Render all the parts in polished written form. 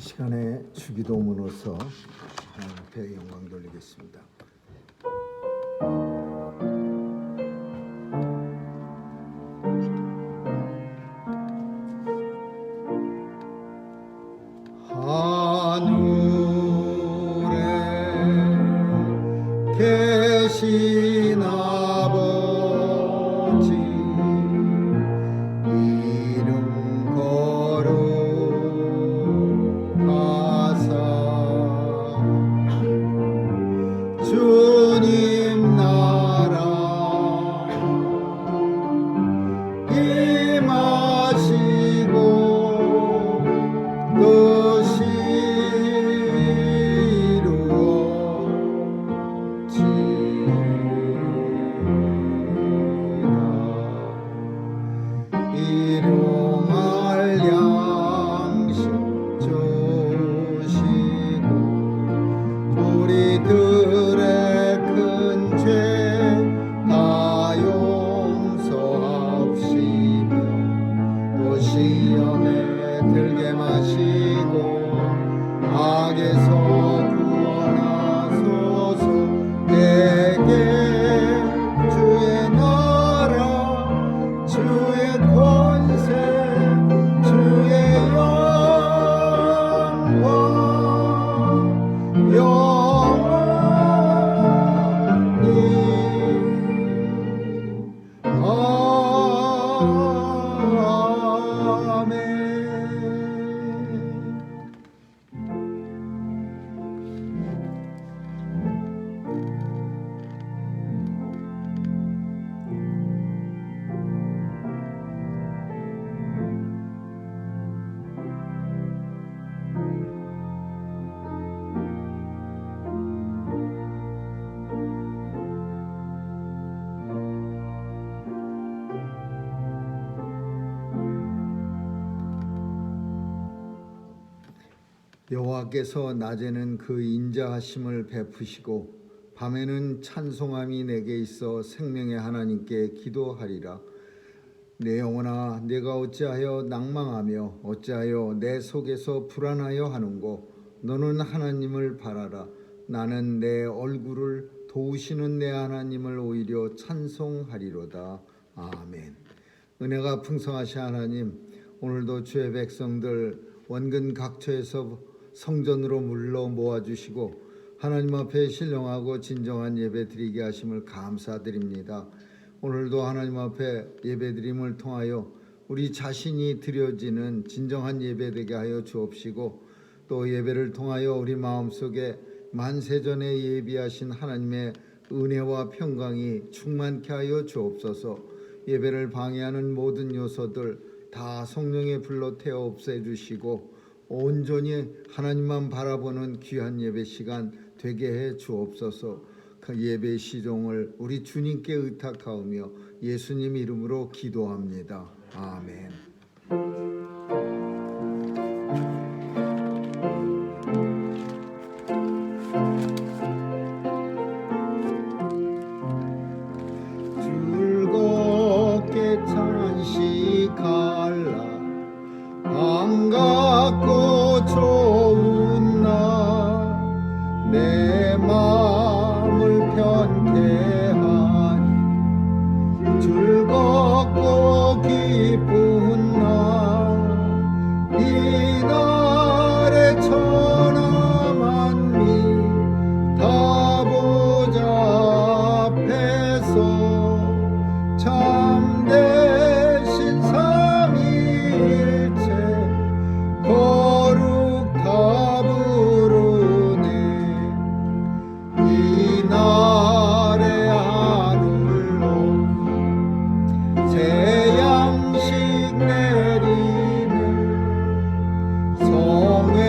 시간에 주기도문으로서 앞에 영광 돌리겠습니다. 하늘에 계신 아버지 이름 거룩하사 주님 나라 임하시고 뜻이 일용할 양식 주시고 우리들의 큰 죄 다 용서하시며 또 시험에 들게 마시고 악에서 구원하소서. 내게 주의 나라 주의 권세 주의 영광 영원히 아멘. 여호와께서 낮에는 그 인자하심을 베푸시고 밤에는 찬송함이 내게 있어 생명의 하나님께 기도하리라. 내 영혼아 내가 어찌하여 낭망하며 어찌하여 내 속에서 불안하여 하는고. 너는 하나님을 바라라. 나는 내 얼굴을 도우시는 내 하나님을 오히려 찬송하리로다. 아멘. 은혜가 풍성하신 하나님, 오늘도 주의 백성들 원근 각처에서 성전으로 물러 모아주시고 하나님 앞에 신령하고 진정한 예배 드리게 하심을 감사드립니다. 오늘도 하나님 앞에 예배드림을 통하여 우리 자신이 드려지는 진정한 예배 되게 하여 주옵시고 또 예배를 통하여 우리 마음속에 만세전에 예비하신 하나님의 은혜와 평강이 충만케 하여 주옵소서. 예배를 방해하는 모든 요소들 다 성령의 불로 태워 없애주시고 온전히 하나님만 바라보는 귀한 예배 시간 되게 해 주옵소서. 그 예배 시종을 우리 주님께 의탁하오며 예수님 이름으로 기도합니다. 아멘. 즐겁게 찬식할라 반갑고 좋은 날 내 마음을 편케하니 즐겁고 기쁜 날 이날의 천하 만민 다 보좌 앞에서 참되신 삼위일체 거룩 다 부르네. 이날의 하늘로 새 양식 내리네. 성에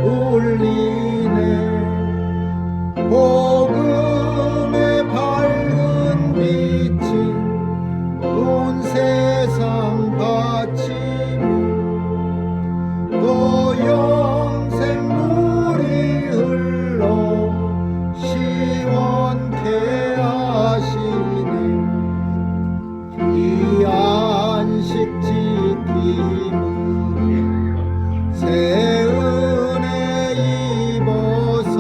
울리네. 복음의 밝은 빛이 온 세상 바치며 또 영생 물이 흘러 시원케 하시네. 이 새 은혜 입어서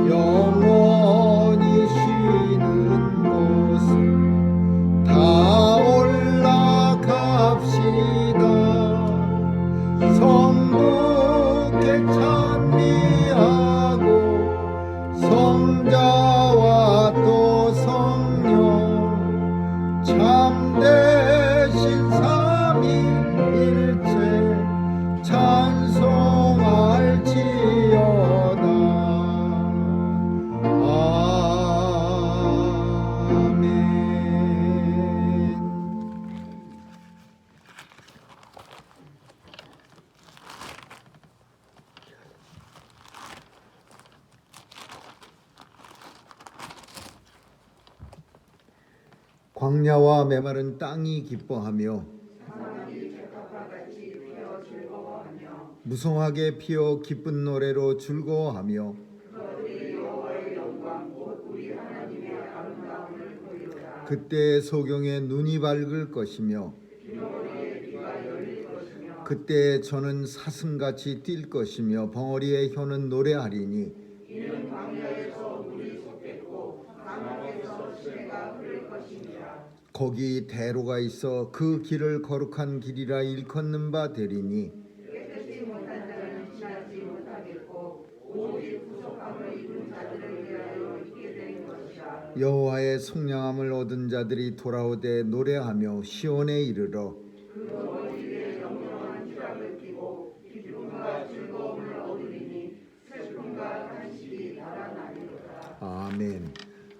영원히 쉬는 곳 다 올라갑시다. 성부께 찬미하고 성자와 또 성령 참되신 삼위일체 찬송할지어다. 아멘. 광야와 메마른 땅이 기뻐하며 무성하게 피어 기쁜 노래로 즐거워하며 그때 소경의 눈이 밝을 것이며 그때 저는 사슴같이 뛸 것이며 벙어리의 혀는 노래하리니 거기 대로가 있어 그 길을 거룩한 길이라 일컫는 바 되리니 여호와의 속량함을 얻은 자들이 돌아오되 노래하며 시온에 이르러 아멘.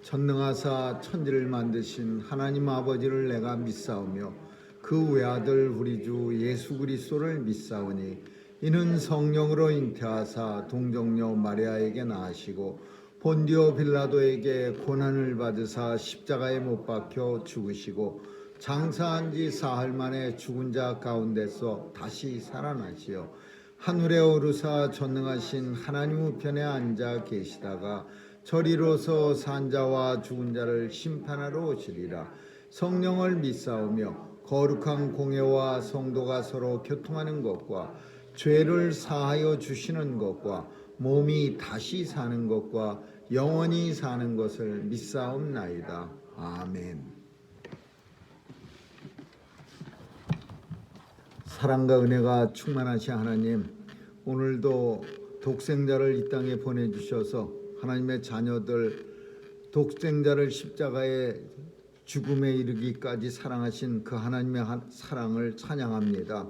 전능하사 천지를 만드신 하나님 아버지를 내가 믿사오며 그 외아들 우리 주 예수 그리스도를 믿사오니 이는 성령으로 잉태하사 동정녀 마리아에게 나으시고 본디오 빌라도에게 고난을 받으사 십자가에 못 박혀 죽으시고 장사한 지 사흘 만에 죽은 자 가운데서 다시 살아나시어 하늘에 오르사 전능하신 하나님 우편에 앉아 계시다가 저리로서 산자와 죽은 자를 심판하러 오시리라. 성령을 믿사오며 거룩한 공예와 성도가 서로 교통하는 것과 죄를 사하여 주시는 것과 몸이 다시 사는 것과 영원히 사는 것을 믿사옵나이다. 아멘. 사랑과 은혜가 충만하신 하나님, 오늘도 독생자를 이 땅에 보내주셔서 하나님의 자녀들 독생자를 십자가에 죽음에 이르기까지 사랑하신 그 하나님의 사랑을 찬양합니다.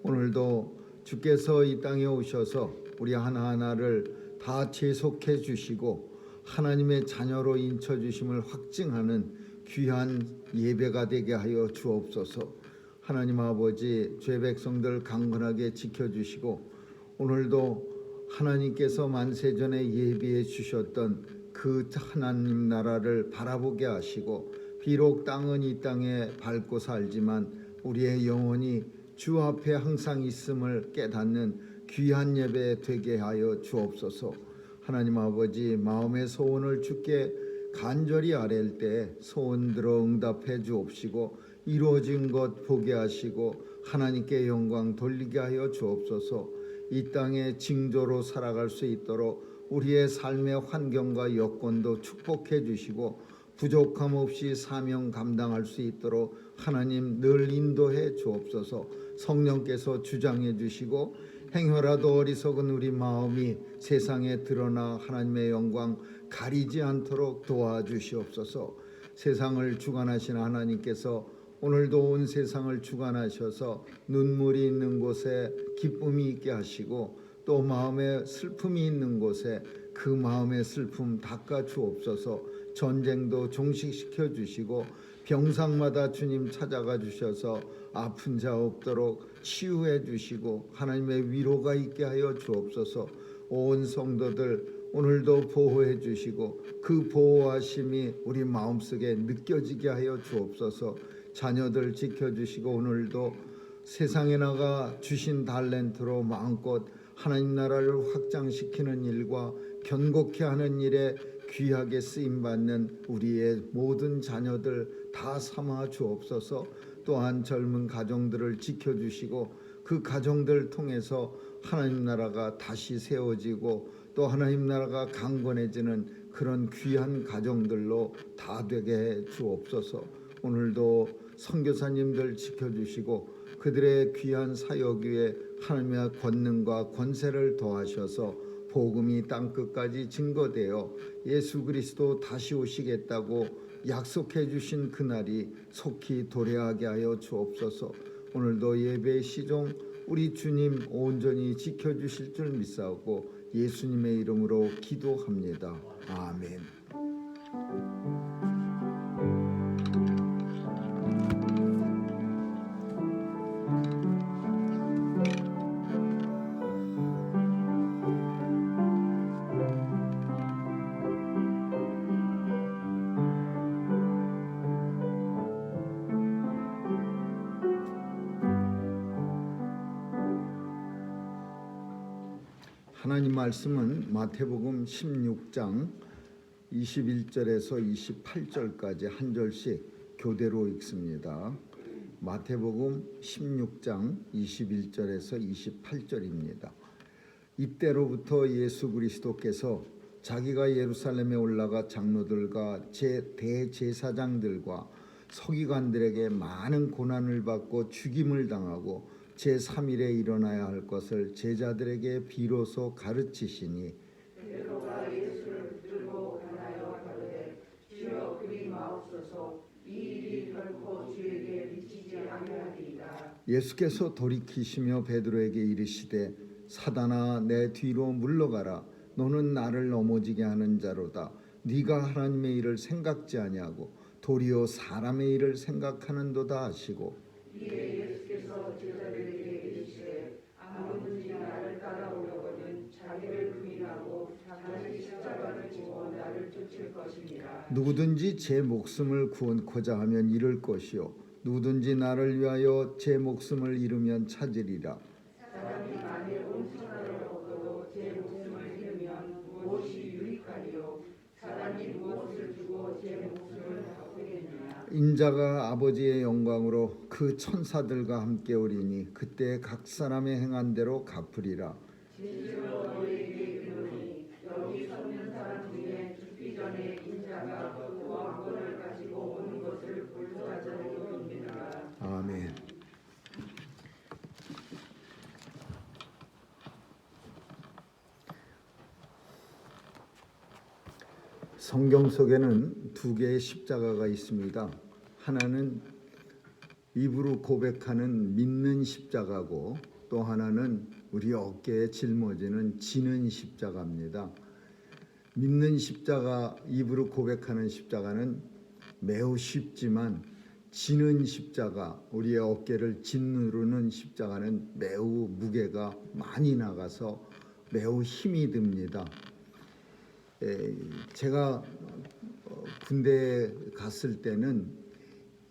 오늘도 주께서 이 땅에 오셔서 우리 하나하나를 다 제속해 주시고 하나님의 자녀로 인쳐 주심을 확증하는 귀한 예배가 되게 하여 주옵소서. 하나님 아버지, 죄 백성들 강건하게 지켜주시고 오늘도 하나님께서 만세전에 예비해 주셨던 그 하나님 나라를 바라보게 하시고 비록 땅은 이 땅에 밟고 살지만 우리의 영혼이 주 앞에 항상 있음을 깨닫는 귀한 예배 되게 하여 주옵소서. 하나님 아버지, 마음의 소원을 주께 간절히 아랠 때 소원 들어 응답해 주옵시고 이루어진 것 보게 하시고 하나님께 영광 돌리게 하여 주옵소서. 이 땅에 징조로 살아갈 수 있도록 우리의 삶의 환경과 여건도 축복해 주시고 부족함 없이 사명 감당할 수 있도록 하나님 늘 인도해 주옵소서. 성령께서 주장해 주시고 행여라도 어리석은 우리 마음이 세상에 드러나 하나님의 영광 가리지 않도록 도와주시옵소서. 세상을 주관하신 하나님께서 오늘도 온 세상을 주관하셔서 눈물이 있는 곳에 기쁨이 있게 하시고 또 마음에 슬픔이 있는 곳에 그 마음의 슬픔 닦아 주옵소서. 전쟁도 종식시켜 주시고 병상마다 주님 찾아가 주셔서 아픈 자 없도록 치유해 주시고 하나님의 위로가 있게 하여 주옵소서. 온 성도들 오늘도 보호해 주시고 그 보호하심이 우리 마음속에 느껴지게 하여 주옵소서. 자녀들 지켜주시고 오늘도 세상에 나가 주신 달란트로 마음껏 하나님 나라를 확장시키는 일과 견고케 하는 일에 귀하게 쓰임받는 우리의 모든 자녀들 다 삼아 주옵소서. 또한 젊은 가정들을 지켜주시고 그 가정들 통해서 하나님 나라가 다시 세워지고 또 하나님 나라가 강건해지는 그런 귀한 가정들로 다 되게 해 주옵소서. 오늘도 선교사님들 지켜주시고 그들의 귀한 사역 위에 하나님의 권능과 권세를 더하셔서 복음이 땅끝까지 증거되어 예수 그리스도 다시 오시겠다고 약속해 주신 그날이 속히 도래하게 하여 주옵소서. 오늘도 예배 시종 우리 주님 온전히 지켜주실 줄 믿사오고 예수님의 이름으로 기도합니다. 아멘. 하나님 말씀은 마태복음 16장 21절에서 28절까지 한 절씩 교대로 읽습니다. 마태복음 16장 21절에서 28절입니다. 이때로부터 예수 그리스도께서 자기가 예루살렘에 올라가 장로들과 대제사장들과 서기관들에게 많은 고난을 받고 죽임을 당하고 제3일에 일어나야 할 것을 제자들에게 비로소 가르치시니 베드로가 예수를 붙들고 가나요 가로되 주여 그리 마옵소서 이 일이 결코 주에게 미치지 아니하리이다. 예수께서 돌이키시며 베드로에게 이르시되 사단아 내 뒤로 물러가라. 너는 나를 넘어지게 하는 자로다. 네가 하나님의 일을 생각지 아니하고 도리어 사람의 일을 생각하는도다 하시고 이에 예수께서 제자들에게 이르시되 아무든지 나를 따라오려거든 자기를 부인하고 자기 십자가를 지고 나를 쫓을 것입니다. 누구든지 제 목숨을 구원코자 하면 잃을 것이요 누구든지 나를 위하여 제 목숨을 잃으면 찾으리라. 사람이 만일 온 천하를 얻어도 제 목숨을 잃으면 무엇이 유익하리요? 사람이 무엇을 주고 제 목숨을 바꾸겠느냐? 인자가 아버지의 영광으로 그 천사들과 함께 오리니 그때 각 사람의 행한 대로 갚으리라. 진실로 너희에게 이르노니 여기 섰는 사람 중에 죽기 전에 인자가 그 왕권을 가지고 오는 것을 볼 자들이 없느니라. 아멘. 성경 속에는 두 개의 십자가가 있습니다. 하나는 입으로 고백하는 믿는 십자가고 또 하나는 우리 어깨에 짊어지는 지는 십자가입니다. 믿는 십자가, 입으로 고백하는 십자가는 매우 쉽지만 지는 십자가, 우리의 어깨를 짓누르는 십자가는 매우 무게가 많이 나가서 매우 힘이 듭니다. 제가 군대에 갔을 때는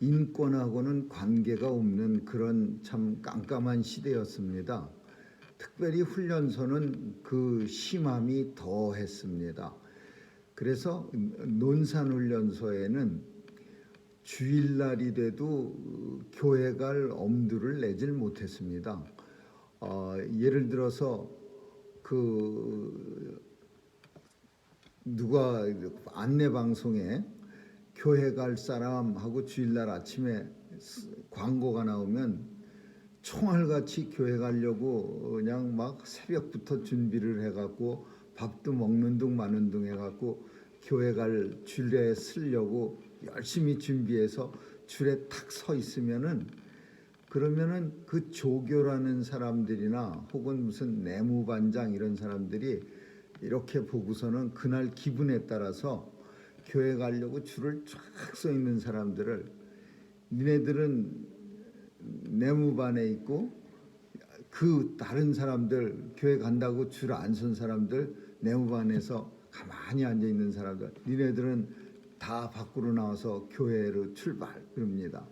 인권하고는 관계가 없는 그런 참 깜깜한 시대였습니다. 특별히 훈련소는 그 심함이 더했습니다. 그래서 논산훈련소에는 주일날이 돼도 교회 갈 엄두를 내질 못했습니다. 예를 들어서 누가 안내 방송에 교회 갈 사람하고 주일날 아침에 광고가 나오면 총알같이 교회 가려고 그냥 막 새벽부터 준비를 해갖고 밥도 먹는 둥 마는 둥 해갖고 교회 갈 줄에 서려고 열심히 준비해서 줄에 탁 서 있으면은 그러면은 그 조교라는 사람들이나 혹은 무슨 내무반장 이런 사람들이 이렇게 보고서는 그날 기분에 따라서 교회 가려고 줄을 쫙 서 있는 사람들을 니네들은 내무반에 있고 그 다른 사람들 교회 간다고 줄 안 선 사람들 내무반에서 가만히 앉아 있는 사람들 니네들은 다 밖으로 나와서 교회로 출발 그럽니다.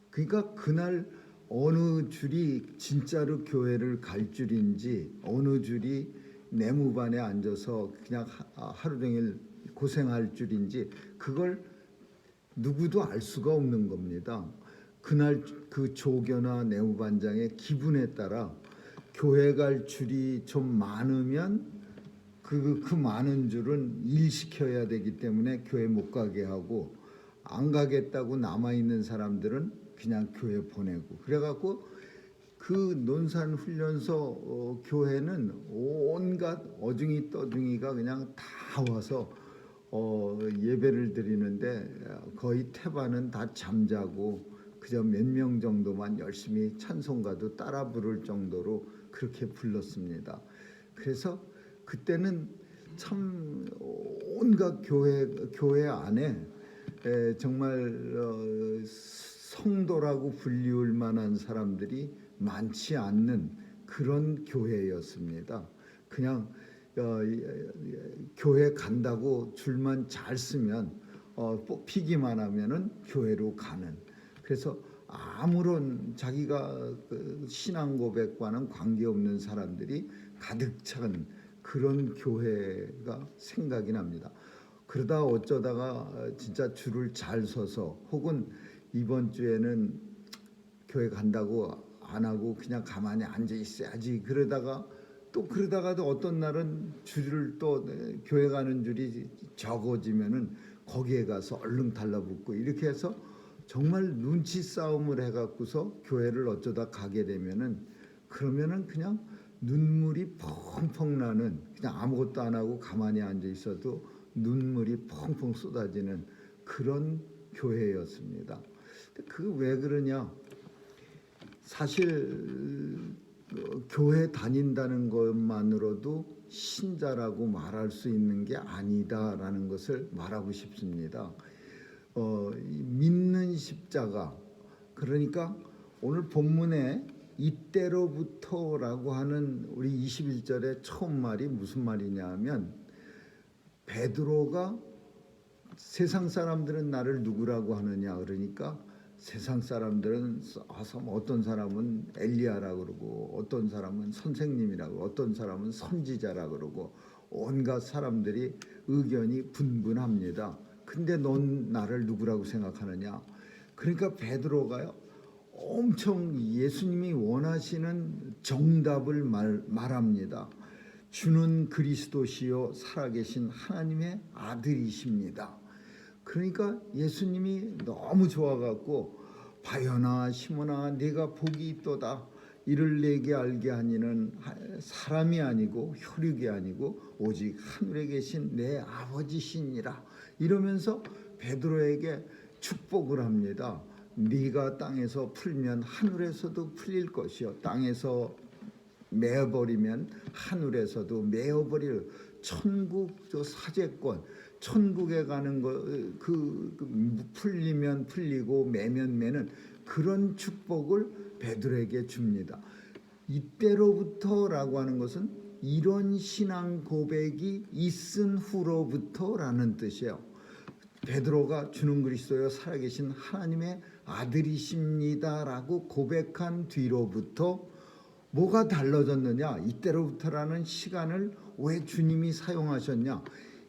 그러니까 그날 어느 줄이 진짜로 교회를 갈 줄인지 어느 줄이 내무반에 앉아서 그냥 하루 종일 고생할 줄인지 그걸 누구도 알 수가 없는 겁니다. 그날 그 조교나 내무반장의 기분에 따라 교회 갈 줄이 좀 많으면 그 많은 줄은 일시켜야 되기 때문에 교회 못 가게 하고, 안 가겠다고 남아있는 사람들은 그냥 교회 보내고, 그래갖고 그 논산훈련소 교회는 온갖 어중이 떠중이가 그냥 다 와서 예배를 드리는데 거의 태반은 다 잠자고 그저 몇 명 정도만 열심히 찬송가도 따라 부를 정도로 그렇게 불렀습니다. 그래서 그때는 참 온갖 교회 안에 정말 성도라고 불리울 만한 사람들이 많지 않는 그런 교회였습니다. 그냥 교회 간다고 줄만 잘 쓰면 뽑히기만 하면은 교회로 가는, 그래서 아무런 자기가 신앙 고백과는 관계없는 사람들이 가득 찬 그런 교회가 생각이 납니다. 그러다 어쩌다가 진짜 줄을 잘 서서, 혹은 이번 주에는 교회 간다고 안 하고 그냥 가만히 앉아 있어야지 그러다가도 어떤 날은 줄을 또 교회 가는 줄이 적어지면은 거기에 가서 얼른 달라붙고, 이렇게 해서 정말 눈치 싸움을 해갖고서 교회를 어쩌다 가게 되면은, 그러면은 그냥 눈물이 펑펑 나는, 그냥 아무것도 안 하고 가만히 앉아 있어도 눈물이 펑펑 쏟아지는 그런 교회였습니다. 그 왜 그러냐? 사실 교회 다닌다는 것만으로도 신자라고 말할 수 있는 게 아니다라는 것을 말하고 싶습니다. 믿는 십자가, 그러니까 오늘 본문에 이때로부터라고 하는 우리 21절의 처음 말이 무슨 말이냐 하면, 베드로가 세상 사람들은 나를 누구라고 하느냐 그러니까, 세상 사람들은 어떤 사람은 엘리야라고 그러고, 어떤 사람은 선생님이라고, 어떤 사람은 선지자라고 그러고, 온갖 사람들이 의견이 분분합니다. 근데 넌 나를 누구라고 생각하느냐? 그러니까 베드로가요, 엄청 예수님이 원하시는 정답을 말합니다. 주는 그리스도시요 살아계신 하나님의 아들이십니다. 그러니까 예수님이 너무 좋아갖고, 바요나 시몬아 네가 복이 있도다, 이를 내게 알게 하니는 사람이 아니고 혈육이 아니고 오직 하늘에 계신 내 아버지시니라, 이러면서 베드로에게 축복을 합니다. 네가 땅에서 풀면 하늘에서도 풀릴 것이요, 땅에서 메어버리면 하늘에서도 메어버릴, 천국 저 사제권, 천국에 가는 거 풀리면 풀리고 매면 매는 그런 축복을 베드로에게 줍니다. 이때로부터라고 하는 것은 이런 신앙 고백이 있은 후로부터라는 뜻이에요. 베드로가 주는 그리스도여 살아계신 하나님의 아들이십니다라고 고백한 뒤로부터 뭐가 달라졌느냐? 이때로부터라는 시간을 왜 주님이 사용하셨냐?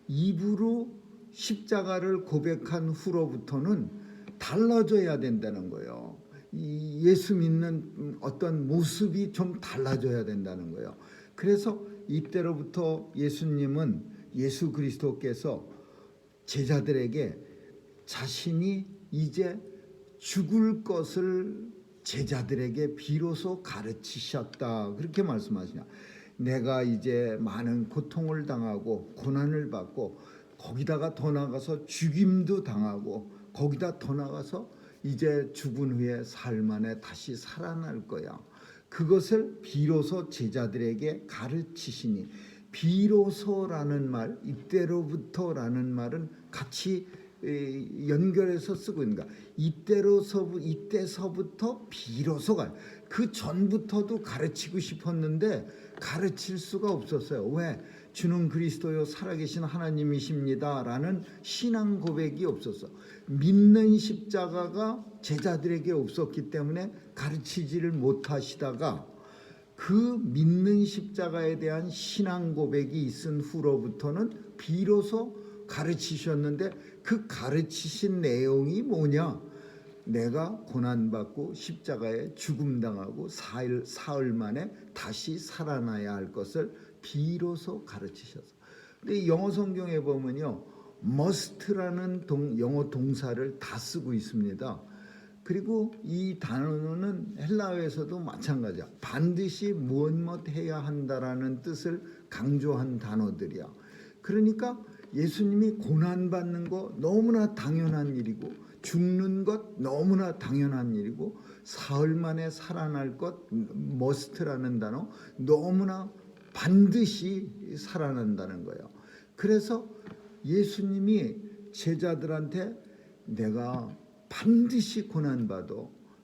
입으로 십자가를 고백한 후로부터는 달라져야 된다는 거예요. 예수 믿는 어떤 모습이 좀 달라져야 된다는 거예요. 그래서 이때로부터 예수님은, 예수 그리스도께서 제자들에게 자신이 이제 죽을 것을 제자들에게 비로소 가르치셨다, 그렇게 말씀하시냐. 내가 이제 많은 고통을 당하고 고난을 받고, 거기다가 더 나가서 죽임도 당하고, 거기다 더 나가서 이제 죽은 후에 삶 안에 다시 살아날 거야. 그것을 비로소 제자들에게 가르치시니, 비로소라는 말, 이때로부터라는 말은 같이 연결해서 쓰고 있는 거야. 이때서부터 비로소가, 그 전부터도 가르치고 싶었는데 가르칠 수가 없었어요. 왜? 주는 그리스도요 살아계신 하나님이십니다 라는 신앙 고백이 없었어. 믿는 십자가가 제자들에게 없었기 때문에 가르치지를 못하시다가, 그 믿는 십자가에 대한 신앙 고백이 있은 후로부터는 비로소 가르치셨는데, 그 가르치신 내용이 뭐냐? 내가 고난받고 십자가에 죽음당하고 사흘 만에 다시 살아나야 할 것을 비로소 가르치셔서. 근데 영어 성경에 보면요, must라는 영어 동사를 다 쓰고 있습니다. 그리고 이 단어는 헬라어에서도 마찬가지야. 반드시 무엇 해야 한다라는 뜻을 강조한 단어들이야. 그러니까 예수님이 고난받는 거 너무나 당연한 일이고, 죽는 것 너무나 당연한 일이고, 사흘 만에 살아날 것 must라는 단어 너무나 반드시 살아난다는 거예요. 그래서 예수님이 제자들한테 내가 반드시 고난받아,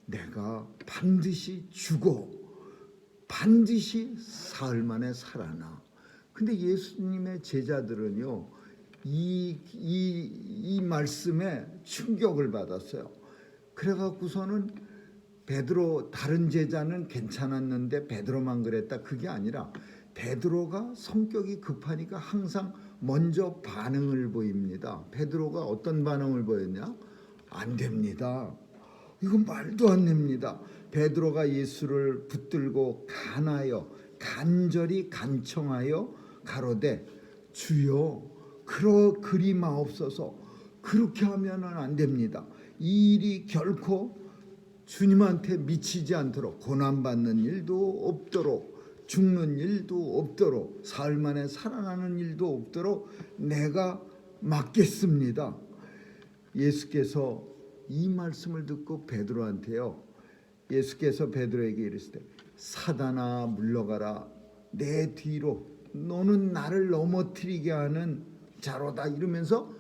내가 반드시 죽어, 반드시 사흘 만에 살아나. 근데 예수님의 제자들은요, 이 말씀에 충격을 받았어요. 그래갖고서는 베드로, 다른 제자는 괜찮았는데 베드로만 그랬다, 그게 아니라 베드로가 성격이 급하니까 항상 먼저 반응을 보입니다. 베드로가 어떤 반응을 보였냐? 안 됩니다. 이건 말도 안 됩니다. 베드로가 예수를 붙들고 간절히 간청하여 가로되 주여 그리 마옵소서. 그렇게 하면은 안 됩니다. 이 일이 결코 주님한테 미치지 않도록, 고난받는 일도 없도록, 죽는 일도 없도록, 사흘 만에 살아나는 일도 없도록 내가 막겠습니다. 예수께서 이 말씀을 듣고 베드로한테요, 예수께서 베드로에게 이르시되 사단아 물러가라, 내 뒤로, 너는 나를 넘어뜨리게 하는 자로다, 이러면서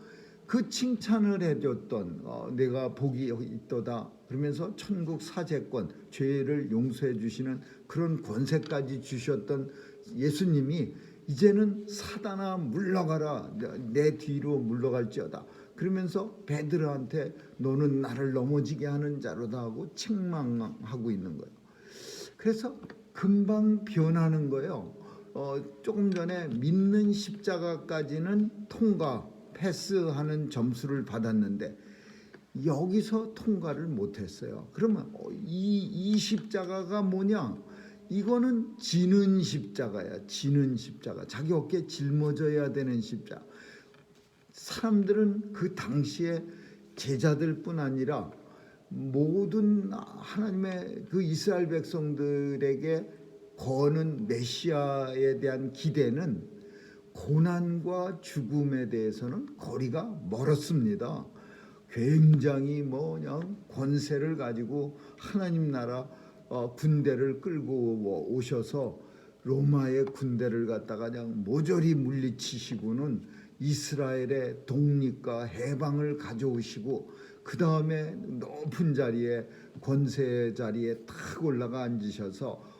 그 칭찬을 해줬던 내가 복이 있도다 그러면서 천국 사제권, 죄를 용서해 주시는 그런 권세까지 주셨던 예수님이 이제는 사단아 물러가라, 내 뒤로 물러갈지어다 그러면서 베드로한테 너는 나를 넘어지게 하는 자로다 하고 책망하고 있는 거예요. 그래서 금방 변하는 거예요. 조금 전에 믿는 십자가까지는 통과, 패스하는 점수를 받았는데 여기서 통과를 못했어요. 그러면 이 십자가가 뭐냐? 이거는 지는 십자가야. 지는 십자가. 자기 어깨에 짊어져야 되는 십자가. 사람들은 그 당시에 제자들뿐 아니라 모든 하나님의 그 이스라엘 백성들에게 거는 메시아에 대한 기대는 고난과 죽음에 대해서는 거리가 멀었습니다. 굉장히 그냥 권세를 가지고 하나님 나라 군대를 끌고 오셔서 로마의 군대를 갖다가 그냥 모조리 물리치시고는 이스라엘의 독립과 해방을 가져오시고 그 다음에 높은 자리에, 권세 자리에 탁 올라가 앉으셔서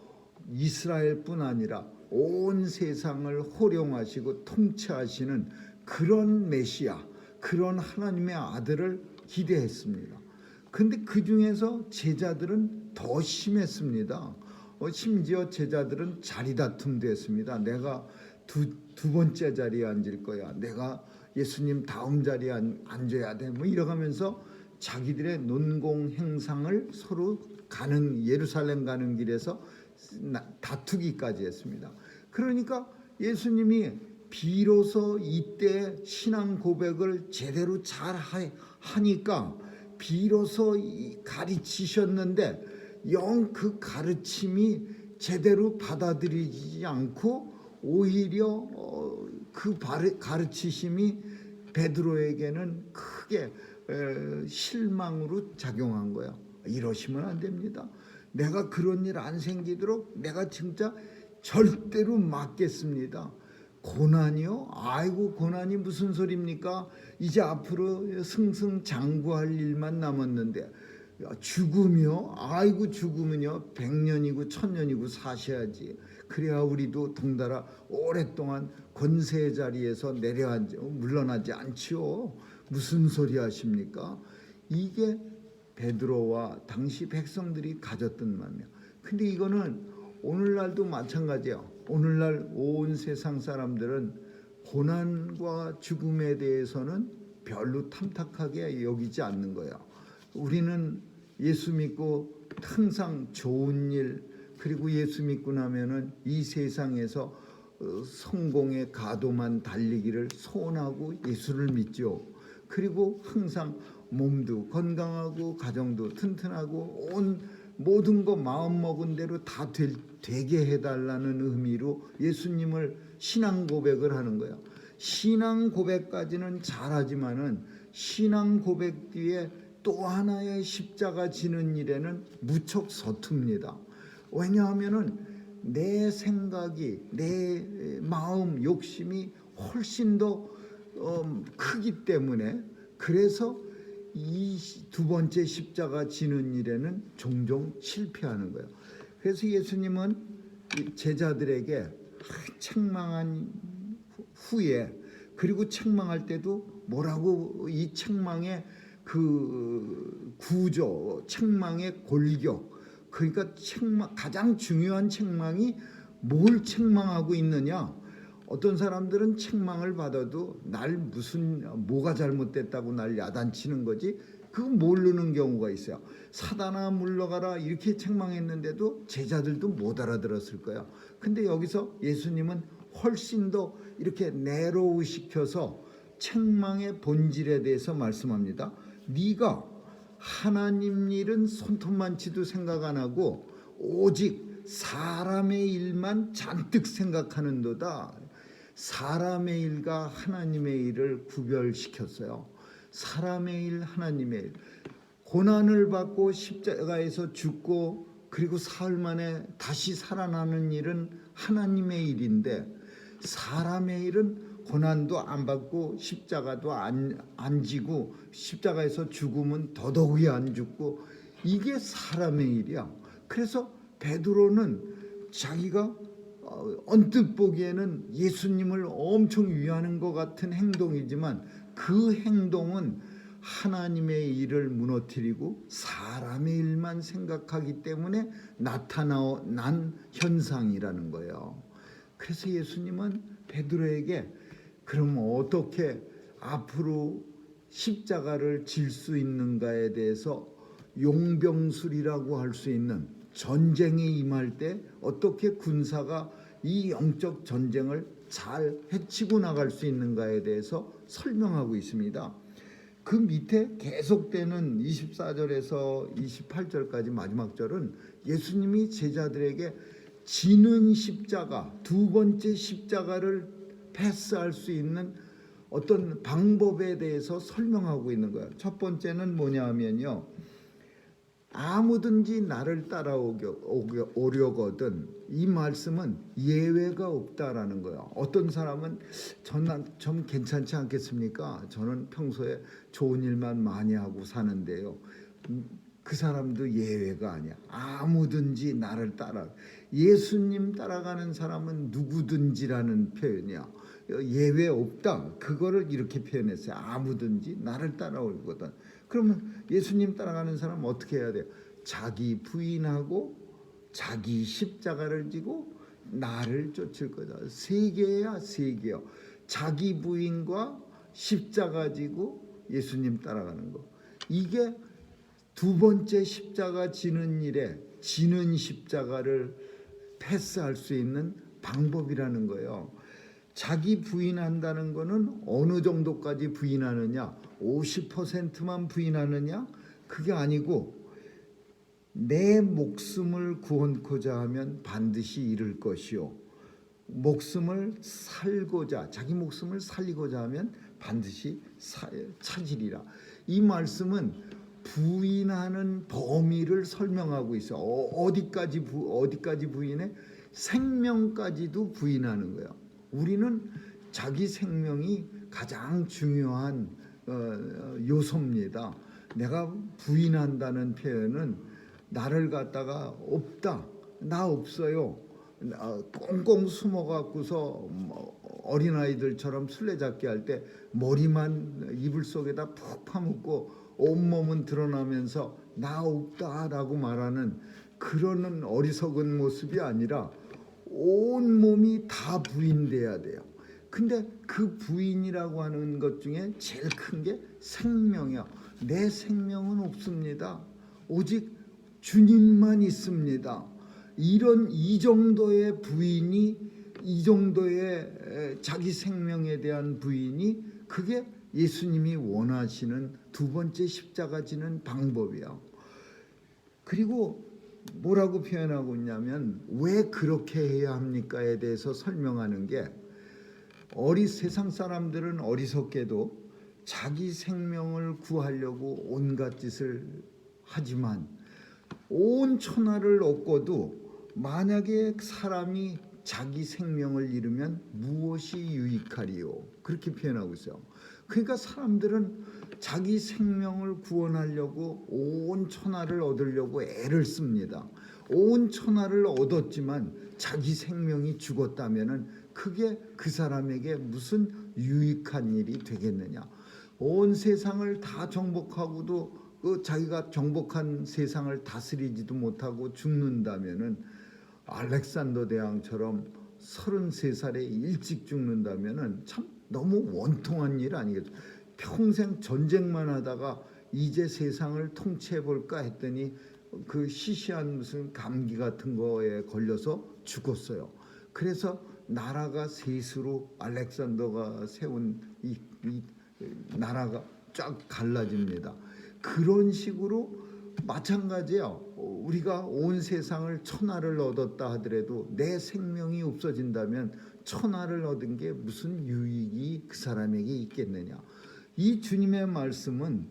이스라엘뿐 아니라 온 세상을 호령하시고 통치하시는 그런 메시아, 그런 하나님의 아들을 기대했습니다. 근데 그 중에서 제자들은 더 심했습니다. 심지어 제자들은 자리 다툼도 했습니다. 내가 두 번째 자리에 앉을 거야, 내가 예수님 다음 자리에 앉아야 돼, 이러면서 자기들의 논공 행상을 서로 예루살렘 가는 길에서 다투기까지 했습니다. 그러니까 예수님이 비로소 이때 신앙 고백을 제대로 잘 하니까 비로소 가르치셨는데 영 그 가르침이 제대로 받아들이지 않고 오히려 그 가르치심이 베드로에게는 크게 실망으로 작용한 거야. 이러시면 안 됩니다. 내가 그런 일 안 생기도록 내가 진짜 절대로 막겠습니다. 고난이요? 아이고, 고난이 무슨 소리입니까? 이제 앞으로 승승장구할 일만 남았는데. 죽음이요? 아이고, 죽음은요 100년이고 1000년이고 사셔야지. 그래야 우리도 덩달아 오랫동안 권세의 자리에서 물러나지 않지요. 무슨 소리 하십니까? 이게 베드로와 당시 백성들이 가졌던 마음이야. 근데 이거는 오늘날도 마찬가지야. 오늘날 온 세상 사람들은 고난과 죽음에 대해서는 별로 탐탁하게 여기지 않는 거예요. 우리는 예수 믿고 항상 좋은 일, 그리고 예수 믿고 나면은 이 세상에서 성공의 가도만 달리기를 소원하고 예수를 믿죠. 그리고 항상 몸도 건강하고 가정도 튼튼하고 온 모든 거 마음 먹은 대로 다 되게 해달라는 의미로 예수님을 신앙 고백을 하는 거예요. 신앙 고백까지는 잘하지만은 신앙 고백 뒤에 또 하나의 십자가 지는 일에는 무척 서툽니다. 왜냐하면은 내 생각이, 내 마음, 욕심이 훨씬 더 크기 때문에, 그래서 이 두 번째 십자가 지는 일에는 종종 실패하는 거예요. 그래서 예수님은 제자들에게 책망한 후에, 그리고 책망할 때도 뭐라고, 이 책망의 그 구조, 책망의 골격, 그러니까 가장 중요한 책망이 뭘 책망하고 있느냐. 어떤 사람들은 책망을 받아도 날 뭐가 잘못됐다고 날 야단치는 거지 그거 모르는 경우가 있어요. 사단아 물러가라 이렇게 책망했는데도 제자들도 못 알아들었을 거예요. 근데 여기서 예수님은 훨씬 더 이렇게 내로우시켜서 책망의 본질에 대해서 말씀합니다. 네가 하나님 일은 손톱만치도 생각 안 하고 오직 사람의 일만 잔뜩 생각하는도다. 사람의 일과 하나님의 일을 구별시켰어요. 사람의 일, 하나님의 일. 고난을 받고 십자가에서 죽고 그리고 사흘 만에 다시 살아나는 일은 하나님의 일인데, 사람의 일은 고난도 안 받고 십자가도 안 지고 십자가에서 죽으면 더더욱이 안 죽고, 이게 사람의 일이야. 그래서 베드로는 자기가 언뜻 보기에는 예수님을 엄청 위하는 것 같은 행동이지만 그 행동은 하나님의 일을 무너뜨리고 사람의 일만 생각하기 때문에 나타난 현상이라는 거예요. 그래서 예수님은 베드로에게 그럼 어떻게 앞으로 십자가를 질 수 있는가에 대해서 용병술이라고 할 수 있는 전쟁에 임할 때 어떻게 군사가 이 영적 전쟁을 잘 해치고 나갈 수 있는가에 대해서 설명하고 있습니다. 그 밑에 계속되는 24절에서 28절까지 마지막 절은 예수님이 제자들에게 지는 십자가, 두 번째 십자가를 패스할 수 있는 어떤 방법에 대해서 설명하고 있는 거예요. 첫 번째는 뭐냐 하면요, 아무든지 나를 따라오려거든, 이 말씀은 예외가 없다라는 거예요. 어떤 사람은 좀 괜찮지 않겠습니까? 저는 평소에 좋은 일만 많이 하고 사는데요. 그 사람도 예외가 아니야. 아무든지 나를 따라. 예수님 따라가는 사람은 누구든지라는 표현이야. 예외 없다. 그거를 이렇게 표현했어요. 아무든지 나를 따라오거든. 그러면 예수님 따라가는 사람은 어떻게 해야 돼요? 자기 부인하고 자기 십자가를 지고 나를 쫓을 거다. 세 개야, 세 개요. 자기 부인과 십자가 지고 예수님 따라가는 거. 이게 두 번째 십자가 지는 일에 지는 십자가를 패스할 수 있는 방법이라는 거예요. 자기 부인한다는 거는 어느 정도까지 부인하느냐, 50%만 부인하느냐, 그게 아니고 내 목숨을 구원코자 하면 반드시 잃을 것이요, 목숨을 살고자, 자기 목숨을 살리고자 하면 반드시 찾으리라. 이 말씀은 부인하는 범위를 설명하고 있어. 어디까지 부인해? 생명까지도 부인하는 거예요. 우리는 자기 생명이 가장 중요한 요소입니다. 내가 부인한다는 표현은 나를 갖다가 없다, 나 없어요, 꽁꽁 숨어갖고서 어린아이들처럼 술래잡기 할 때 머리만 이불 속에다 푹 파묻고 온몸은 드러나면서 나 없다라고 말하는 그런 어리석은 모습이 아니라 온 몸이 다 부인돼야 돼요. 근데 그 부인이라고 하는 것 중에 제일 큰 게 생명이야. 내 생명은 없습니다. 오직 주님만 있습니다. 이 정도의 부인이, 이 정도의 자기 생명에 대한 부인이, 그게 예수님이 원하시는 두 번째 십자가 지는 방법이야. 그리고 뭐라고 표현하고 있냐면, 왜 그렇게 해야 합니까에 대해서 설명하는 게, 세상 사람들은 어리석게도 자기 생명을 구하려고 온갖 짓을 하지만, 온 천하를 얻고도 만약에 사람이 자기 생명을 잃으면 무엇이 유익하리요? 그렇게 표현하고 있어요. 그러니까 사람들은 자기 생명을 구원하려고 온 천하를 얻으려고 애를 씁니다. 온 천하를 얻었지만 자기 생명이 죽었다면은 그게 그 사람에게 무슨 유익한 일이 되겠느냐? 온 세상을 다 정복하고도 자기가 정복한 세상을 다스리지도 못하고 죽는다면은, 알렉산더 대왕처럼 33살에 일찍 죽는다면은 참 너무 원통한 일 아니겠죠? 평생 전쟁만 하다가 이제 세상을 통치해 볼까 했더니 그 시시한 무슨 감기 같은 거에 걸려서 죽었어요. 그래서 나라가 셋으로 알렉산더가 세운 이 나라가 쫙 갈라집니다. 그런 식으로 마찬가지예요. 우리가 온 세상을 천하를 얻었다 하더라도 내 생명이 없어진다면 천하를 얻은 게 무슨 유익이 그 사람에게 있겠느냐. 이 주님의 말씀은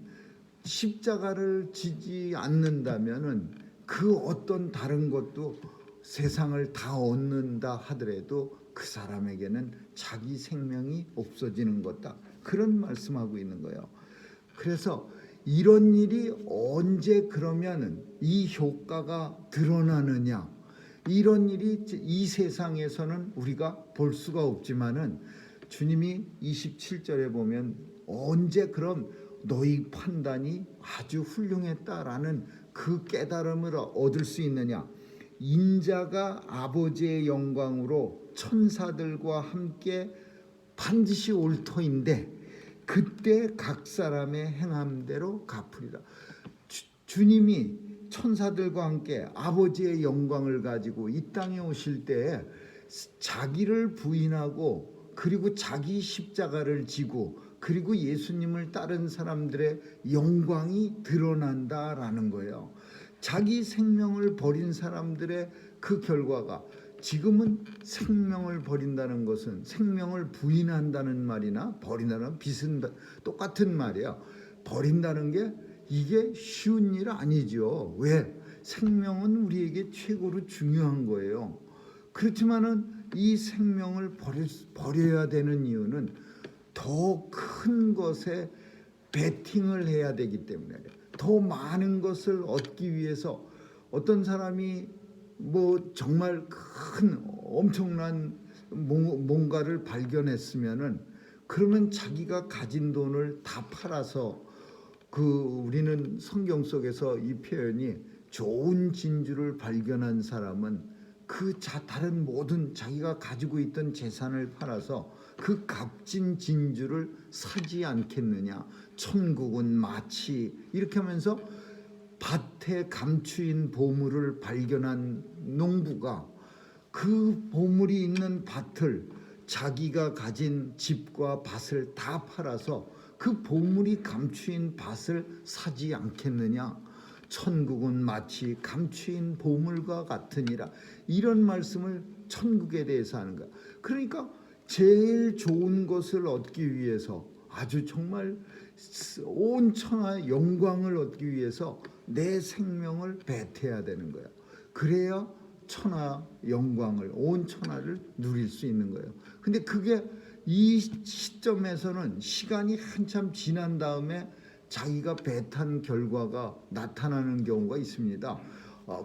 십자가를 지지 않는다면은 그 어떤 다른 것도 세상을 다 얻는다 하더라도 그 사람에게는 자기 생명이 없어지는 것다. 그런 말씀하고 있는 거예요. 그래서 이런 일이 언제 그러면은 이 효과가 드러나느냐? 이런 일이 이 세상에서는 우리가 볼 수가 없지만은 주님이 27절에 보면 언제 그럼 너희 판단이 아주 훌륭했다라는 그 깨달음을 얻을 수 있느냐? 인자가 아버지의 영광으로 천사들과 함께 반드시 올 터인데 그때 각 사람의 행함대로 갚으리라. 주님이 천사들과 함께 아버지의 영광을 가지고 이 땅에 오실 때에 자기를 부인하고 그리고 자기 십자가를 지고 그리고 예수님을 따른 사람들의 영광이 드러난다라는 거예요. 자기 생명을 버린 사람들의 그 결과가, 지금은 생명을 버린다는 것은 생명을 부인한다는 말이나 버린다는 비슷한 똑같은 말이에요. 버린다는 게 이게 쉬운 일 아니죠. 왜? 생명은 우리에게 최고로 중요한 거예요. 그렇지만은 이 생명을 버려야 되는 이유는 더 큰 것에 베팅을 해야 되기 때문에, 더 많은 것을 얻기 위해서 어떤 사람이 뭐 정말 큰 엄청난 뭔가를 발견했으면은 그러면 자기가 가진 돈을 다 팔아서, 우리는 성경 속에서 이 표현이 좋은 진주를 발견한 사람은 다른 모든 자기가 가지고 있던 재산을 팔아서 그 값진 진주를 사지 않겠느냐. 천국은 마치, 이렇게 하면서 밭에 감추인 보물을 발견한 농부가 그 보물이 있는 밭을, 자기가 가진 집과 밭을 다 팔아서 그 보물이 감추인 밭을 사지 않겠느냐. 천국은 마치 감추인 보물과 같으니라. 이런 말씀을 천국에 대해서 하는 거야. 그러니까 제일 좋은 것을 얻기 위해서, 아주 정말 온 천하의 영광을 얻기 위해서 내 생명을 배태해야 되는 거야. 그래야 천하 영광을, 온 천하를 누릴 수 있는 거예요. 근데 그게 이 시점에서는 시간이 한참 지난 다음에 자기가 배탄 결과가 나타나는 경우가 있습니다.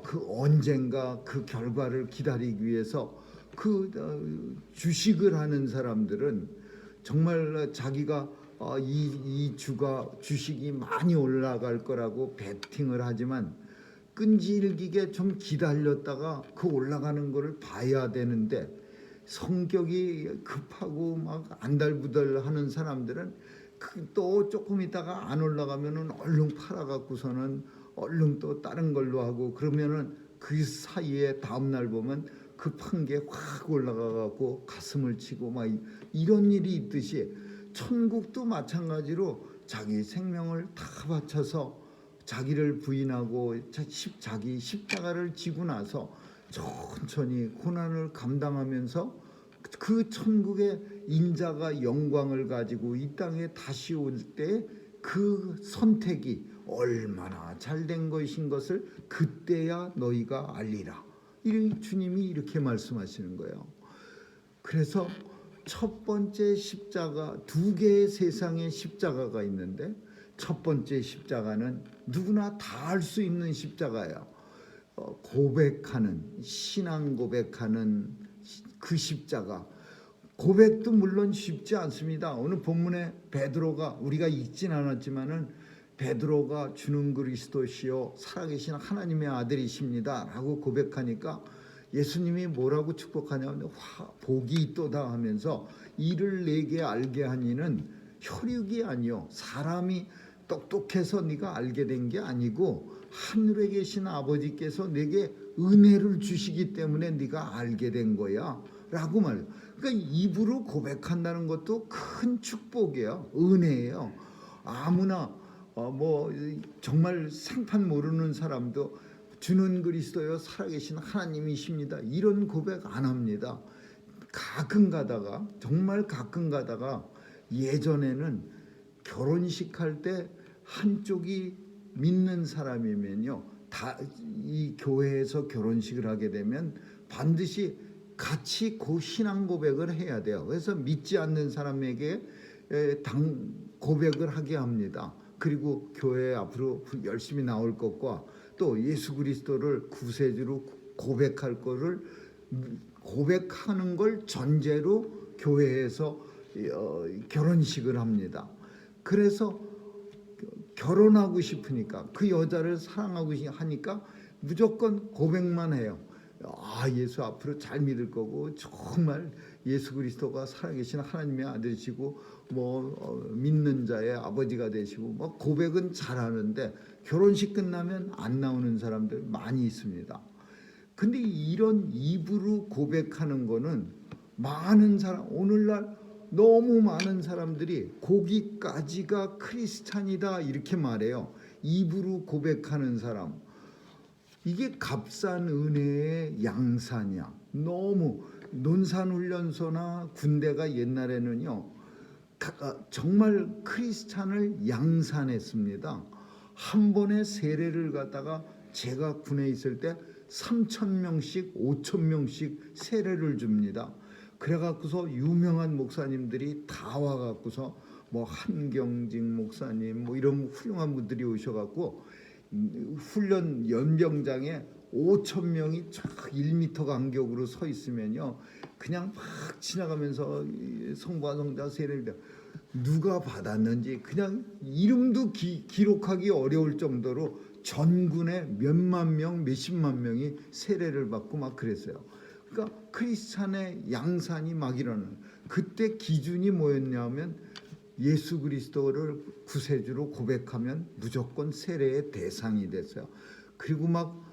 그 언젠가 그 결과를 기다리기 위해서 주식을 하는 사람들은 정말 자기가 이 주가 주식이 많이 올라갈 거라고 베팅을 하지만 끈질기게 좀 기다렸다가 그 올라가는 거를 봐야 되는데, 성격이 급하고 막 안달부달하는 사람들은 또 조금 있다가 안 올라가면은 얼른 팔아갖고서는 얼른 또 다른 걸로 하고, 그러면은 그 사이에 다음 날 보면 급한 게 확 올라가갖고 가슴을 치고 막 이런 일이 있듯이, 천국도 마찬가지로 자기 생명을 다 바쳐서 자기를 부인하고 자기 십자가를 지고 나서 천천히 고난을 감당하면서 그 천국의 인자가 영광을 가지고 이 땅에 다시 올 때 그 선택이 얼마나 잘된 것인 것을 그때야 너희가 알리라. 주님이 이렇게 말씀하시는 거예요. 그래서 첫 번째 십자가, 두 개의 세상의 십자가가 있는데, 첫 번째 십자가는 누구나 다 할 수 있는 십자가예요. 고백하는, 신앙 고백하는 그 십자가. 고백도 물론 쉽지 않습니다. 오늘 본문에 베드로가, 우리가 읽진 않았지만은 베드로가 주는 그리스도시요 살아계신 하나님의 아들이십니다 라고 고백하니까 예수님이 뭐라고 축복하냐면 복이 있도다 하면서 이를 내게 알게 하니는 혈육이 아니요 사람이 똑똑해서 네가 알게 된 게 아니고 하늘에 계신 아버지께서 내게 은혜를 주시기 때문에 네가 알게 된 거야 라고 말해요. 그러니까 입으로 고백한다는 것도 큰 축복이에요. 은혜예요. 아무나 뭐 정말 생판 모르는 사람도 주는 그리스도여 살아계신 하나님이십니다 이런 고백 안 합니다. 가끔 가다가, 정말 가끔 가다가, 예전에는 결혼식 할 때 한쪽이 믿는 사람이면요, 다 이 교회에서 결혼식을 하게 되면 반드시 같이 그 신앙 고백을 해야 돼요. 그래서 믿지 않는 사람에게 고백을 하게 합니다. 그리고 교회 앞으로 열심히 나올 것과 또 예수 그리스도를 구세주로 고백할 거를 고백하는 걸 전제로 교회에서 결혼식을 합니다. 그래서 결혼하고 싶으니까, 그 여자를 사랑하고 하니까 무조건 고백만 해요. 예수 앞으로 잘 믿을 거고 정말 예수 그리스도가 살아계신 하나님의 아들이시고 믿는 자의 아버지가 되시고 고백은 잘하는데 결혼식 끝나면 안 나오는 사람들 많이 있습니다. 근데 이런 입으로 고백하는 거는 많은 사람, 오늘날 너무 많은 사람들이 거기까지가 크리스찬이다 이렇게 말해요. 입으로 고백하는 사람, 이게 값싼 은혜의 양산이야. 너무 논산훈련소나 군대가 옛날에는요 정말 크리스찬을 양산했습니다. 한 번에 세례를 갖다가, 제가 군에 있을 때 3,000명씩 5,000명씩 세례를 줍니다. 그래갖고서 유명한 목사님들이 다 와갖고서 한경직 목사님 이런 훌륭한 분들이 오셔갖고 훈련 연병장에 5,000명이 쫙 1m 간격으로 서 있으면요, 그냥 막 지나가면서 성부와 성자 세례를 누가 받았는지 그냥 이름도 기록하기 어려울 정도로 전군에 몇만 명, 몇십만 명이 세례를 받고 막 그랬어요. 그러니까 크리스찬의 양산이 막 일어나는, 그때 기준이 뭐였냐면 예수 그리스도를 구세주로 고백하면 무조건 세례의 대상이 됐어요. 그리고 막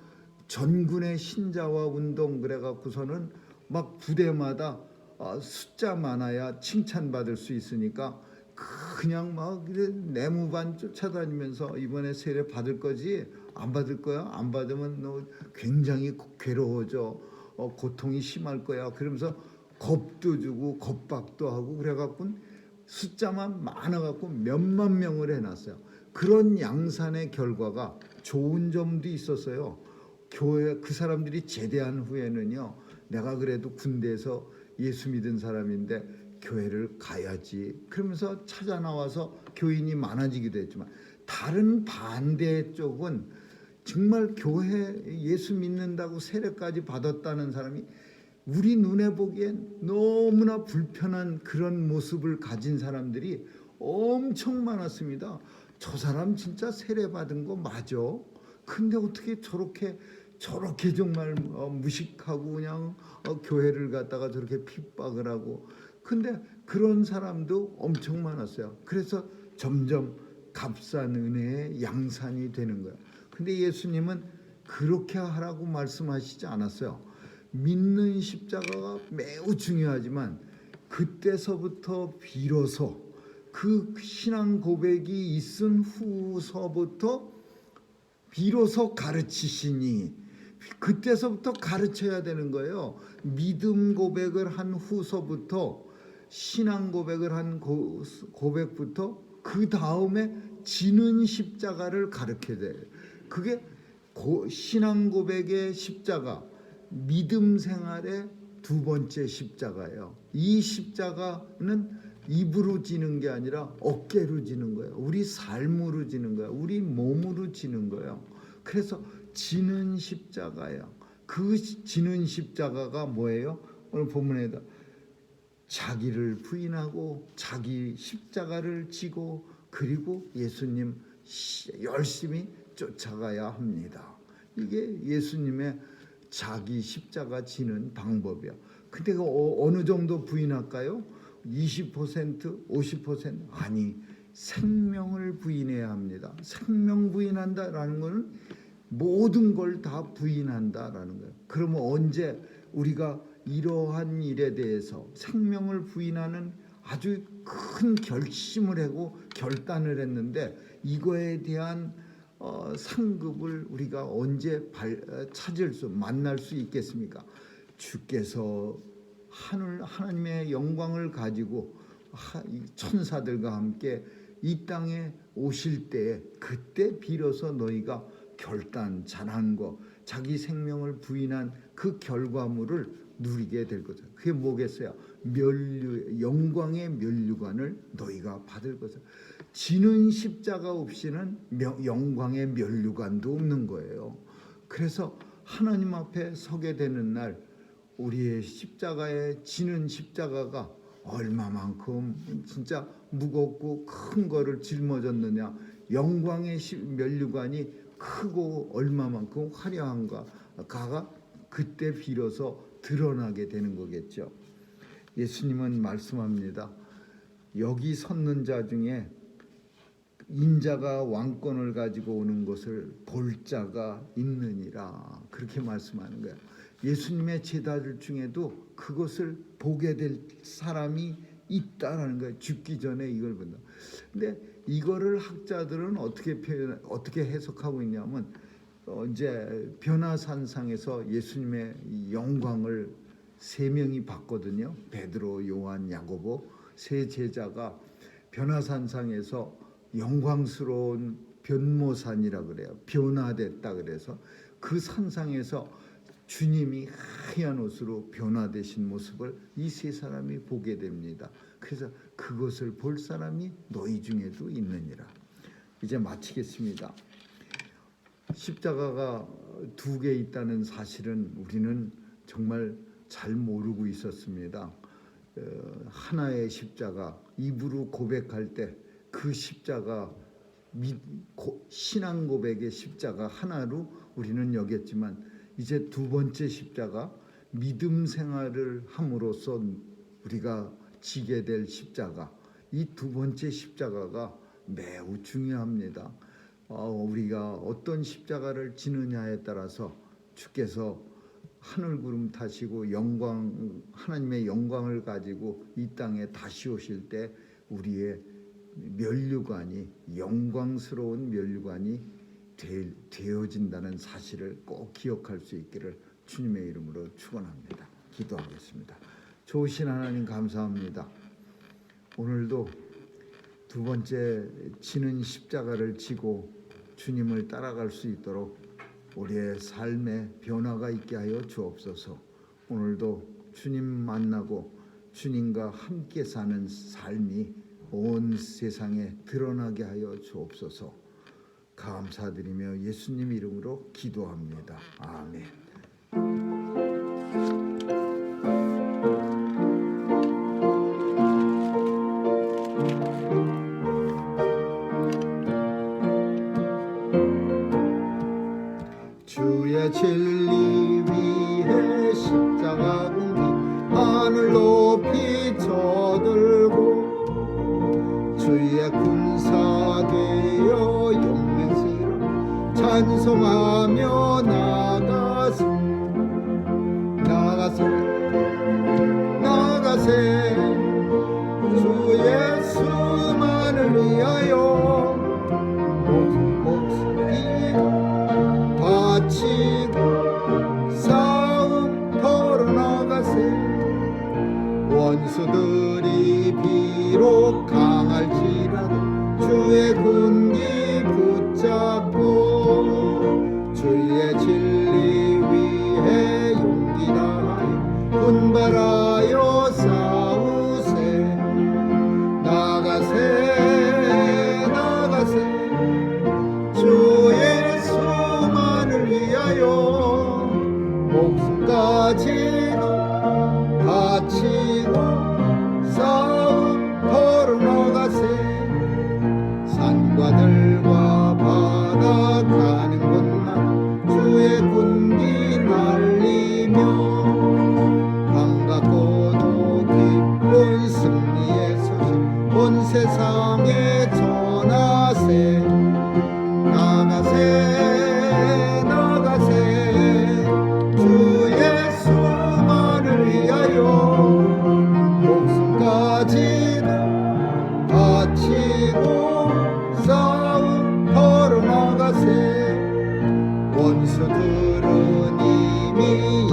전군의 신자와 운동 그래갖고서는 막 부대마다 숫자 많아야 칭찬받을 수 있으니까 그냥 막 내무반 쫓아다니면서 이번에 세례 받을 거지? 안 받을 거야? 안 받으면 너 굉장히 괴로워져. 고통이 심할 거야. 그러면서 겁도 주고 겁박도 하고 그래갖고 숫자만 많아갖고 몇만 명을 해놨어요. 그런 양산의 결과가 좋은 점도 있었어요. 교회 그 사람들이 제대한 후에는요, 내가 그래도 군대에서 예수 믿은 사람인데 교회를 가야지 그러면서 찾아 나와서 교인이 많아지기도 했지만, 다른 반대 쪽은 정말 교회 예수 믿는다고 세례까지 받았다는 사람이 우리 눈에 보기엔 너무나 불편한 그런 모습을 가진 사람들이 엄청 많았습니다. 저 사람 진짜 세례 받은 거 맞아? 근데 어떻게 저렇게 저렇게 정말 무식하고 그냥 교회를 갔다가 저렇게 핍박을 하고, 근데 그런 사람도 엄청 많았어요. 그래서 점점 값싼 은혜의 양산이 되는 거예요. 근데 예수님은 그렇게 하라고 말씀하시지 않았어요. 믿는 십자가가 매우 중요하지만 그때서부터 비로소 그 신앙 고백이 있은 후서부터 비로소 가르치시니, 그때서부터 가르쳐야 되는 거예요. 믿음 고백을 한 후서부터, 신앙 고백을 한 고백부터 그 다음에 지는 십자가를 가르쳐야 돼요. 그게 신앙 고백의 십자가, 믿음 생활의 두 번째 십자가예요. 이 십자가는 입으로 지는 게 아니라 어깨로 지는 거예요. 우리 삶으로 지는 거예요. 우리 몸으로 지는 거예요. 그래서 지는 십자가예요. 그 지는 십자가가 뭐예요? 오늘 본문에다 자기를 부인하고 자기 십자가를 지고 그리고 예수님 열심히 쫓아가야 합니다. 이게 예수님의 자기 십자가 지는 방법이에요. 근데 어느 정도 부인할까요? 20%, 50%? 아니, 생명을 부인해야 합니다. 생명 부인한다라는 것은 모든 걸 다 부인한다라는 거예요. 그러면 언제 우리가 이러한 일에 대해서 생명을 부인하는 아주 큰 결심을 하고 결단을 했는데, 이거에 대한 상급을 우리가 언제 만날 수 있겠습니까? 주께서 하나님의 영광을 가지고 천사들과 함께 이 땅에 오실 때에, 그때 비로소 너희가 결단 잘한 거, 자기 생명을 부인한 그 결과물을 누리게 될 거죠. 그게 뭐겠어요? 영광의 면류관을 너희가 받을 거죠. 지는 십자가 없이는 영광의 면류관도 없는 거예요. 그래서 하나님 앞에 서게 되는 날, 우리의 십자가에 지는 십자가가 얼마만큼 진짜 무겁고 큰 거를 짊어졌느냐, 영광의 면류관이 크고 얼마만큼 화려한가가 그때 비로소 드러나게 되는 거겠죠. 예수님은 말씀합니다. 여기 섰는 자 중에 인자가 왕권을 가지고 오는 것을 볼 자가 있느니라, 그렇게 말씀하는 거예요. 예수님의 제자들 중에도 그것을 보게 될 사람이 있다라는 거예요. 죽기 전에 이걸 본다. 근데 이거를 학자들은 어떻게 해석하고 있냐면, 이제 변화산상에서 예수님의 영광을 세 명이 봤거든요. 베드로, 요한, 야고보 세 제자가 변화산상에서 영광스러운 변모산이라 그래요. 변화됐다 그래서 그 산상에서 주님이 하얀 옷으로 변화되신 모습을 이 세 사람이 보게 됩니다. 그래서 그것을 볼 사람이 너희 중에도 있느니라. 이제 마치겠습니다. 십자가가 두 개 있다는 사실은 우리는 정말 잘 모르고 있었습니다. 하나의 십자가, 입으로 고백할 때 그 십자가, 신앙 고백의 십자가 하나로 우리는 여겼지만, 이제 두 번째 십자가, 믿음 생활을 함으로써 우리가 지게 될 십자가, 이 두 번째 십자가가 매우 중요합니다. 우리가 어떤 십자가를 지느냐에 따라서 주께서 하늘 구름 타시고 하나님의 영광을 가지고 이 땅에 다시 오실 때 우리의 면류관이, 영광스러운 면류관이 되어진다는 사실을 꼭 기억할 수 있기를 주님의 이름으로 축원합니다. 기도하겠습니다. 좋으신 하나님 감사합니다. 오늘도 두 번째 지는 십자가를 지고 주님을 따라갈 수 있도록 우리의 삶에 변화가 있게 하여 주옵소서. 오늘도 주님 만나고 주님과 함께 사는 삶이 온 세상에 드러나게 하여 주옵소서. 감사드리며 예수님 이름으로 기도합니다. 아멘. 주의 주의 진리 위에 십자가 군기 하늘 높이 쳐들고 주의 군사 되어 영맹스러 찬송하며 나가세 주 예수만을 위하여 목숨 바치고 싸움터로 나가세 원수들이 비록 강할지라도 주의 군기 붙잡고 주의 진리 위해 용기 다하여 분발하여 싸우세 나가세 주 예수만을 위하여 목숨까지도 바치고 싸움터로 나가세 산과 들과 바다 가는 곳만 주의 군기 날리며 반갑고도 기쁜 승리의 소식 온 세상에 전하세 나가세 주 예수만을 위하여 목숨까지도 바치고 싸움터로 나가세 원수들은 이미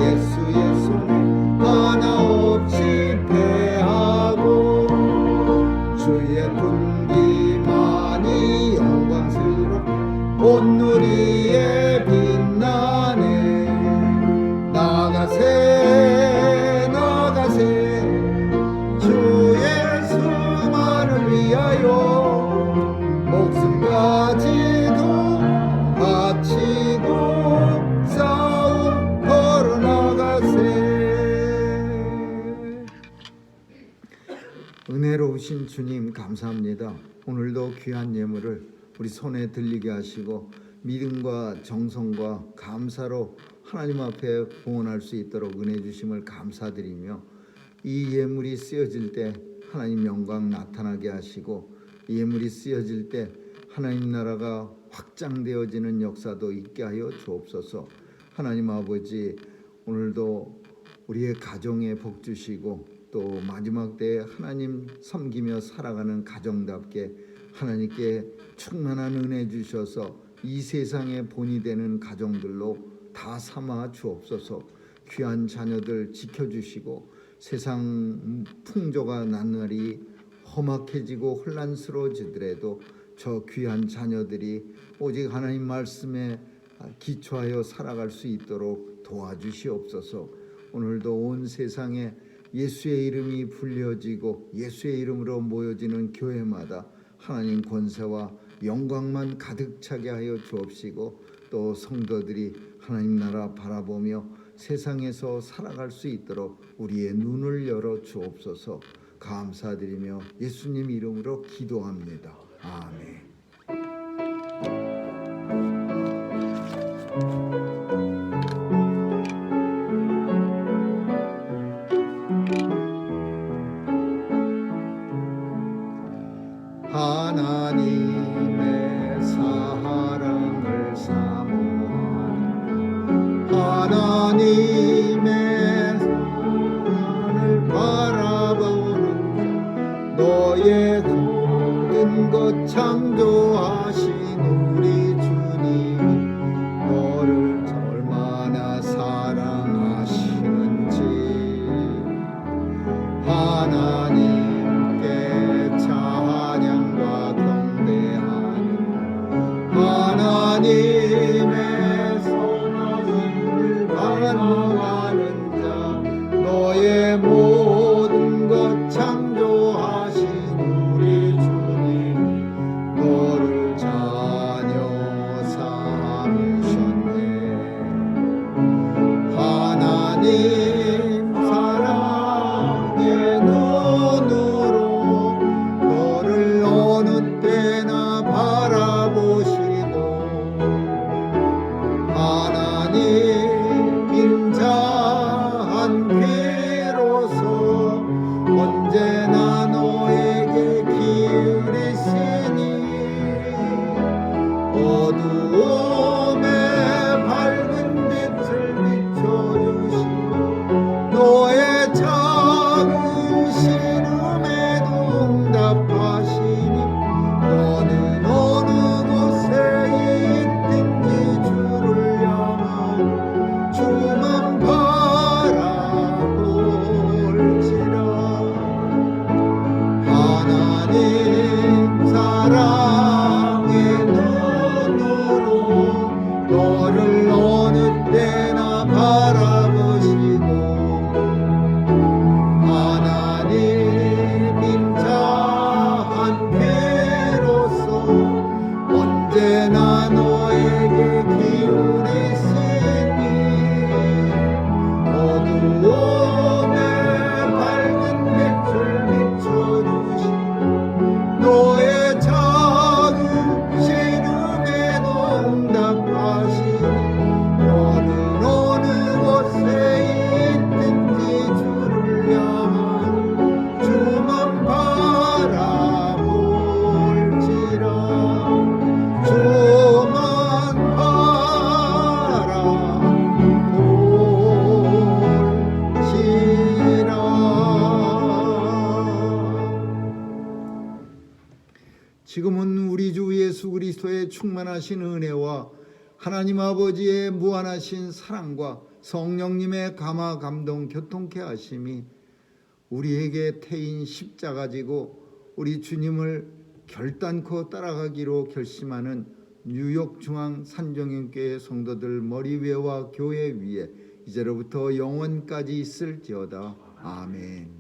예수의 손에 하나 없이 패하고 주의 군기만이 영광스럽게 온누리에 빛나네 나가세 주 예수만을 위하여 목숨까지도 바치고 싸움터로 나가세 은혜로우신 주님 감사합니다. 오늘도 귀한 예물을 우리 손에 들리게 하시고 믿음과 정성과 감사로 하나님 앞에 봉헌할 수 있도록 은혜 주심을 감사드리며 이 예물이 쓰여질 때 하나님 영광 나타나게 하시고 이 예물이 쓰여질 때 하나님 나라가 확장되어지는 역사도 있게 하여 주옵소서. 하나님 아버지 오늘도 우리의 가정에 복 주시고 또 마지막 때에 하나님 섬기며 살아가는 가정답게 하나님께 충만한 은혜 주셔서 이 세상의 본이 되는 가정들로 다 삼아 주옵소서. 귀한 자녀들 지켜주시고 세상 풍조가 나날이 험악해지고 혼란스러워지더라도 저 귀한 자녀들이 오직 하나님 말씀에 기초하여 살아갈 수 있도록 도와주시옵소서. 오늘도 온 세상에 예수의 이름이 불려지고 예수의 이름으로 모여지는 교회마다 하나님 권세와 영광만 가득 차게 하여 주옵시고 또 성도들이 하나님 나라 바라보며 세상에서 살아갈 수 있도록 우리의 눈을 열어 주옵소서. 감사드리며 예수님 이름으로 기도합니다. 아멘. 하나님의 사랑을 사모하는 하나님의 사랑을 바라보는 너의 모든 것 창조하신 우리 주님이 너를 얼마나 사랑하시는지 하나님께 찬양과 경배하는 하나님의 선하심을 바라는 자 너의 모든 것 창조하신 우리 주님 너를 자녀 삼으셨네. 하나님 사랑의 눈으로 너를 어느 때나 바라보시고 하나님 충만하신 은혜와 하나님 아버지의 무한하신 사랑과 성령님의 감화 감동 교통케 하심이 우리에게 태인 십자가 지고 우리 주님을 결단코 따라가기로 결심하는 뉴욕 중앙 산정연교회 성도들 머리 위와 교회 위에 이제로부터 영원까지 있을지어다. 아멘.